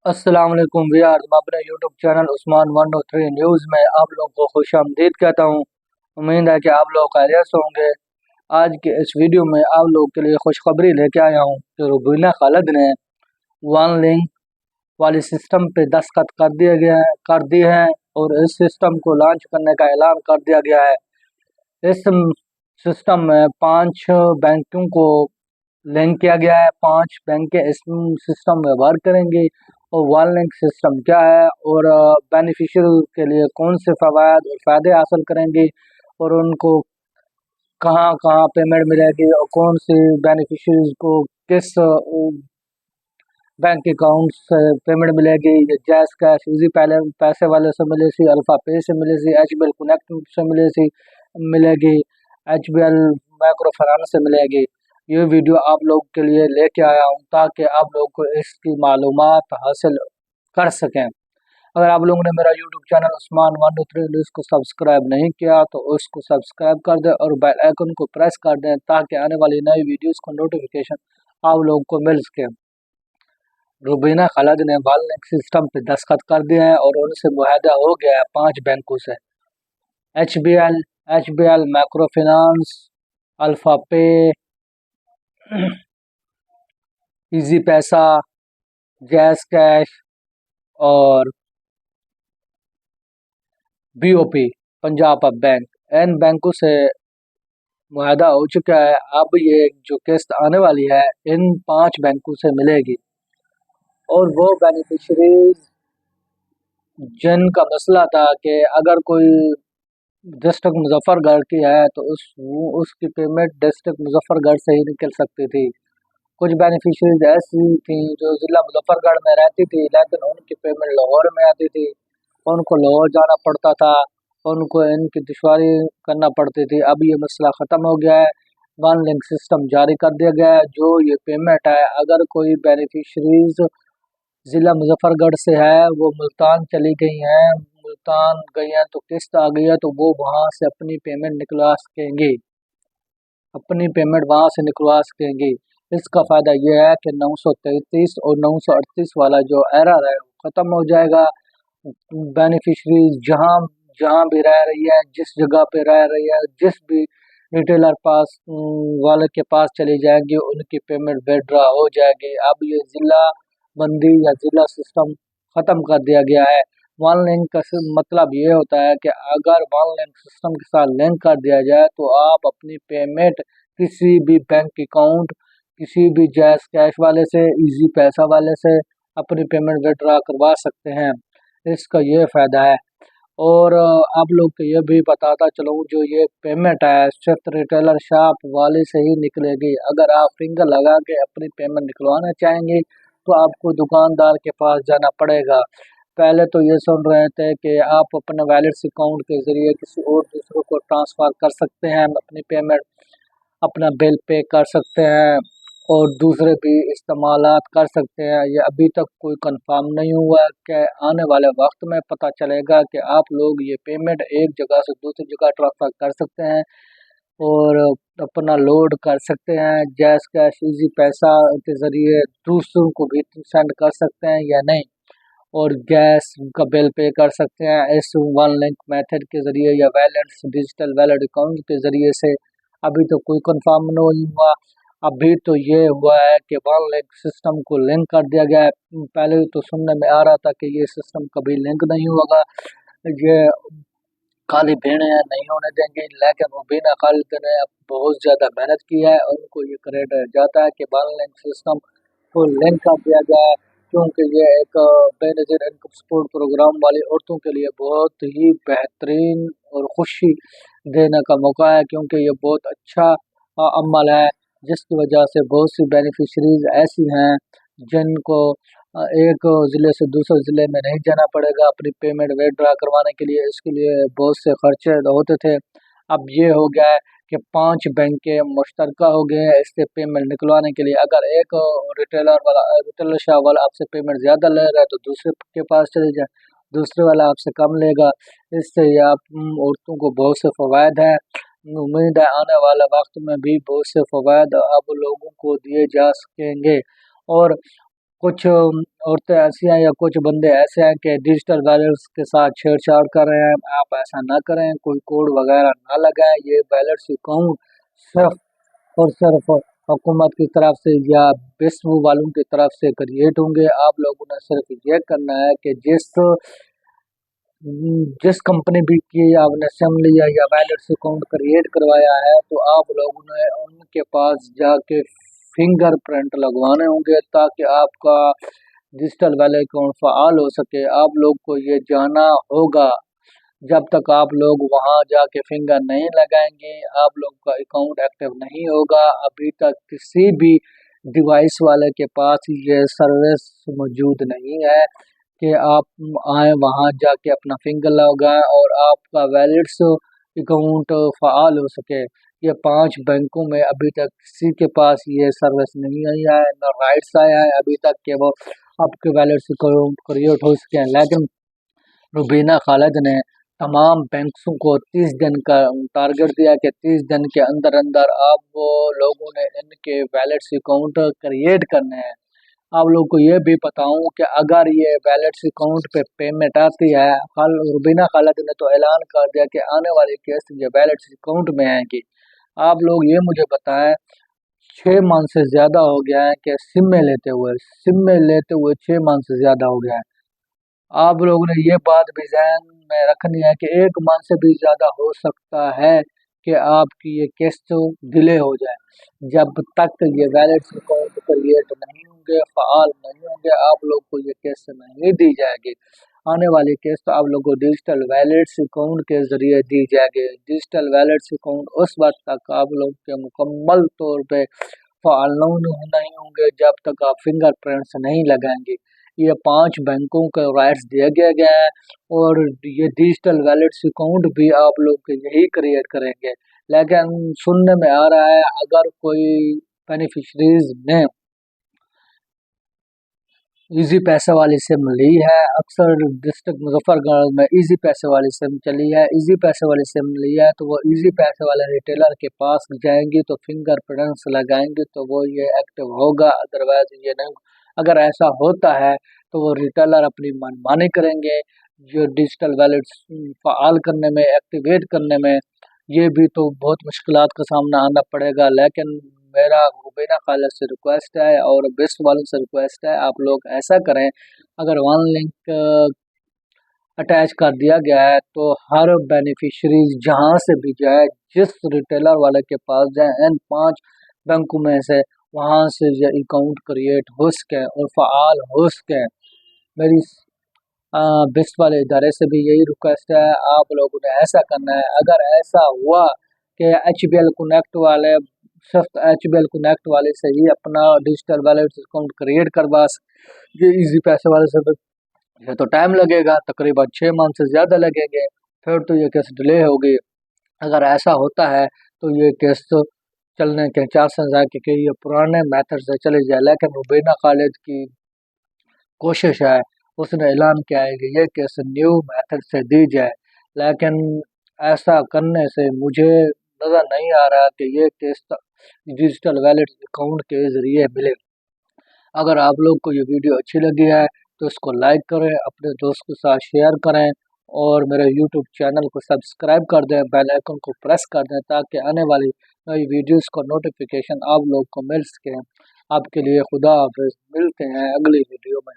अस्सलाम वालेकुम व्यूअर्स, मैं अपने यूट्यूब चैनल उस्मान 103 न्यूज़ में आप लोगों को खुश आमदीद कहता हूँ। उम्मीद है कि आप लोग खैरियत से होंगे। आज के इस वीडियो में आप लोगों के लिए खुशखबरी लेके आया हूँ कि रुबीना खालिद ने वन लिंक वाले सिस्टम पे दस्तखत कर दिए हैं और इस सिस्टम को लॉन्च करने का ऐलान कर दिया गया है। इस सिस्टम में 5 बैंकों को लिंक किया गया है। 5 बैंक इस सिस्टम में वर्क करेंगे। और वन लिंक सिस्टम क्या है और बेनिफिशियल के लिए कौन से फ़वाद और फ़ायदे हासिल करेंगे और उनको कहाँ कहाँ पेमेंट मिलेगी और कौन सी बेनिफिशरीज को किस बैंक अकाउंट से पेमेंट मिलेगी। ये जैस कैश इजी पहले पैसे वाले से मिले सी, अल्फ़ा पे से मिले सी, HBL कनेक्ट से मिलेगी, HBL माइक्रो फाइनेंस से मिलेगी। ये वीडियो आप लोग के लिए लेके आया हूँ ताकि आप लोग को इसकी मालूमात हासिल कर सकें। अगर आप लोगों ने मेरा यूट्यूब चैनल उस्मान 123 न्यूज़ को सब्सक्राइब नहीं किया तो उसको सब्सक्राइब कर दें और बेल आइकन को प्रेस कर दें ताकि आने वाली नई वीडियोस को नोटिफिकेशन आप लोगों को मिल सके। रुबीना खालिद ने वन लिंक सिस्टम पे दस्तखत कर दिए हैं और उनसे मुआहदा हो गया है 5 बैंकों से। HBL माइक्रो फाइनेंस, अल्फ़ा पे, इजी पैसा, जैस कैश और BOP पंजाब बैंक, इन बैंकों से मुआहदा हो चुका है। अब ये जो किस्त आने वाली है इन 5 बैंकों से मिलेगी और वो बेनिफिशरीज जिनका मसला था कि अगर कोई डिस्ट्रिक्ट मुजफ्फरगढ़ की है तो उसकी पेमेंट डिस्ट्रिक्ट मुजफ्फरगढ़ से ही निकल सकती थी। कुछ बेनिफिशरीज ऐसी थी जो ज़िला मुजफ्फरगढ़ में रहती थी लेकिन उनकी पेमेंट लाहौर में आती थी, उनको लाहौर जाना पड़ता था, उनको इनकी दुश्वारी करना पड़ती थी। अब ये मसला ख़त्म हो गया है, वन लिंक सिस्टम जारी कर दिया गया है। जो ये पेमेंट है अगर कोई बेनिफिशरीज ज़िला मुजफ्फरगढ़ से है वो मुल्तान चली गई हैं, मुल्तान गई हैं तो किस्त आ गई है तो वो वहाँ से अपनी पेमेंट निकलवा सकेंगे। इसका फ़ायदा ये है कि 933 और 938 वाला जो एरर है वो ख़त्म हो जाएगा। बेनिफिशरीज जहाँ जहाँ भी रह रही है, जिस जगह पे रह रही है, जिस भी रिटेलर वाले के पास चली जाएंगी उनकी पेमेंट विड्रॉ हो जाएगी। अब ये ज़िला बंदी या ज़िला सिस्टम ख़त्म कर दिया गया है। वन लिंक का मतलब ये होता है कि अगर वन लिंक सिस्टम के साथ लिंक कर दिया जाए तो आप अपनी पेमेंट किसी भी बैंक अकाउंट, किसी भी जैस कैश वाले से, इजी पैसा वाले से अपनी पेमेंट विड्रॉ करवा सकते हैं। इसका ये फ़ायदा है। और आप लोग को ये भी बताता चलूँ जो ये पेमेंट है सिर्फ रिटेलर शॉप वाले से ही निकलेगी। अगर आप फिंगर लगा के अपनी पेमेंट निकलवाना चाहेंगे तो आपको दुकानदार के पास जाना पड़ेगा। पहले तो ये सुन रहे थे कि आप अपने वैलेट अकाउंट के ज़रिए किसी और दूसरों को ट्रांसफ़र कर सकते हैं, अपनी पेमेंट अपना बिल पे कर सकते हैं और दूसरे भी इस्तेमालात कर सकते हैं। ये अभी तक कोई कंफर्म नहीं हुआ है कि आने वाले वक्त में पता चलेगा कि आप लोग ये पेमेंट एक जगह से दूसरी जगह ट्रांसफ़र कर सकते हैं और अपना लोड कर सकते हैं। जैस कैश इजी पैसा के ज़रिए दूसरों को भी सेंड कर सकते हैं या नहीं, और गैस का बिल पे कर सकते हैं इस वन लिंक मेथड के ज़रिए या वैलेट्स डिजिटल वैलेट अकाउंट के ज़रिए से। अभी तो कोई कंफर्म नहीं हुआ। अभी तो ये हुआ है कि वन लिंक सिस्टम को लिंक कर दिया गया है। पहले तो सुनने में आ रहा था कि ये सिस्टम कभी लिंक नहीं होगा, ये काली भेड़ें नहीं होने देंगे, लेकिन रुबीना खालिद ने अब बहुत ज़्यादा मेहनत की है। उनको ये क्रेडिट जाता है कि वन लिंक सिस्टम को लिंक कर दिया गया है क्योंकि ये एक बेनज़ीर इनकम सपोर्ट प्रोग्राम वाली औरतों के लिए बहुत ही बेहतरीन और खुशी देने का मौका है, क्योंकि ये बहुत अच्छा अमल है जिसकी वजह से बहुत सी बेनिफिशरीज ऐसी हैं जिनको एक ज़िले से दूसरे ज़िले में नहीं जाना पड़ेगा अपनी पेमेंट विड्रॉ करवाने के लिए। इसके लिए बहुत से खर्चे होते थे। अब ये हो गया है कि 5 बैंकें मुश्तरका हो गए हैं इससे पेमेंट निकलवाने के लिए। अगर एक रिटेलर शॉप वाला आपसे पेमेंट ज़्यादा ले रहा है तो दूसरे के पास चले जाए, दूसरे वाला आपसे कम लेगा। इससे ये आप औरतों को बहुत से फ़वायद हैं। उम्मीद है आने वाले वक्त में भी बहुत से फ़वायद अब लोगों को दिए जा सकेंगे। और कुछ औरतें ऐसी हैं या कुछ बंदे ऐसे हैं कि डिजिटल वैलेट्स के साथ छेड़छाड़ कर रहे हैं। आप ऐसा ना करें, कोई कोड वगैरह ना लगाएं। ये वैलेट्स अकाउंट सिर्फ और सिर्फ हुकूमत की तरफ से या विश्व वालों की तरफ से क्रिएट होंगे। आप लोगों ने सिर्फ ये करना है कि जिस कंपनी भी की आपने सिम लिया या वैलेट्स अकाउंट क्रिएट करवाया है, तो आप लोगों ने उनके पास जाके फिंगरप्रिंट लगवाने होंगे ताकि आपका डिजिटल वैलेट अकाउंट फ़ाल हो सके। आप लोग को ये जानना होगा, जब तक आप लोग वहाँ जाके फिंगर नहीं लगाएंगे, आप लोग का अकाउंट एक्टिव नहीं होगा। अभी तक किसी भी डिवाइस वाले के पास ये सर्विस मौजूद नहीं है कि आप आए वहाँ जाके अपना फिंगर लगाएं और आपका वैलिड्स अकाउंट फ़ाल हो सके। ये 5 बैंकों में अभी तक किसी के पास ये सर्विस नहीं आई है, ना राइट्स आया है अभी तक कि वो आपके वैलिड्स अकाउंट क्रिएट हो सके। लेकिन रुबीना खालिद ने तमाम बैंकों को 30 दिन का टारगेट दिया कि 30 दिन के अंदर अंदर आप वो लोगों ने इनके वैलेट्स अकाउंट क्रिएट करने हैं। आप लोग को ये भी बताऊं कि अगर ये वैलेट्स अकाउंट पे पेमेंट आती है, कल रुबीना खालिद ने तो ऐलान कर दिया कि आने वाली किस्त ये वैलेट्स अकाउंट में आएंगी। आप लोग ये मुझे बताएं, 6 मंथ से ज़्यादा हो गया है कि सिम में लेते हुए 6 मंथ से ज़्यादा हो गया है। आप लोगों ने ये बात भी ज़हन में रखनी है कि 1 मंथ से भी ज़्यादा हो सकता है कि आपकी ये किस्त डिले हो जाए। जब तक ये वैलिड अकाउंट क्रिएट नहीं होंगे, फ़ाल नहीं होंगे, आप लोग को ये किस्त नहीं दी जाएगी। आने वाली किस्त आप लोग को डिजिटल वैलेट्स अकाउंट के ज़रिए दी जाएगी। डिजिटल वैलेट्स अकाउंट उस वक्त तक आप लोग के मुकम्मल तौर पे फ़ाल नहीं होंगे जब तक आप फिंगरप्रिंट्स नहीं लगाएंगे। ये 5 बैंकों का राइट्स दिया गया है और ये डिजिटल वैलेट्स अकाउंट भी आप लोग के यही क्रिएट करेंगे। लेकिन सुनने में आ रहा है अगर कोई बेनिफिशरीज ने इजी पैसे वाली सिम ली है, अक्सर डिस्ट्रिक्ट मुजफ्फरगढ़ में इजी पैसे वाली सिम चली है, इजी पैसे वाली सिम ली है, तो वो इजी पैसे वाले रिटेलर के पास जाएंगी तो फिंगरप्रिंट्स लगाएंगे तो वो ये एक्टिव होगा, अदरवाइज ये नहीं। अगर ऐसा होता है तो वो रिटेलर अपनी मनमानी करेंगे। जो डिजिटल वैलेट्स फ़ाल करने में, एक्टिवेट करने में ये भी तो बहुत मुश्किलात का सामना आना पड़ेगा। लेकिन मेरा रुबीना खालिद से रिक्वेस्ट है और बेस्ट वालों से रिक्वेस्ट है, आप लोग ऐसा करें, अगर वन लिंक अटैच कर दिया गया है तो हर बेनिफिशरीज जहां से भी जाए, जिस रिटेलर वाले के पास जाए, इन 5 बैंकों में से वहां से ये अकाउंट क्रिएट हो सके और फ़ाल हो सके। मेरी बेस्ट वाले इदारे से भी यही रिक्वेस्ट है, आप लोगों ने ऐसा करना है। अगर ऐसा हुआ कि HBL कनेक्ट वाले, सिर्फ HBL कनेक्ट वाले से ही अपना डिजिटल वैलेट अकाउंट क्रिएट करवा ये इजी पैसे वाले से तो ये तो टाइम लगेगा, तकरीबन 6 मंथ से ज़्यादा लगेंगे, फिर तो ये केस डिले होगी। अगर ऐसा होता है तो ये केस तो चलने के चांसेस है कि ये पुराने मेथड से चले जाए। लेकिन रुबीना खालिद की कोशिश है, उसने ऐलान किया है कि ये केस न्यू मेथड से दी जाए, लेकिन ऐसा करने से मुझे नज़र नहीं आ रहा कि ये केस डिजिटल वैलेट अकाउंट के ज़रिए मिले। अगर आप लोग को ये वीडियो अच्छी लगी है तो इसको लाइक करें, अपने दोस्त के साथ शेयर करें और मेरे यूट्यूब चैनल को सब्सक्राइब कर दें, बेल आइकन को प्रेस कर दें ताकि आने वाली नई वीडियोस का नोटिफिकेशन आप लोग को मिल सके। आपके लिए खुदा हाफिज़, मिलते हैं अगली वीडियो में।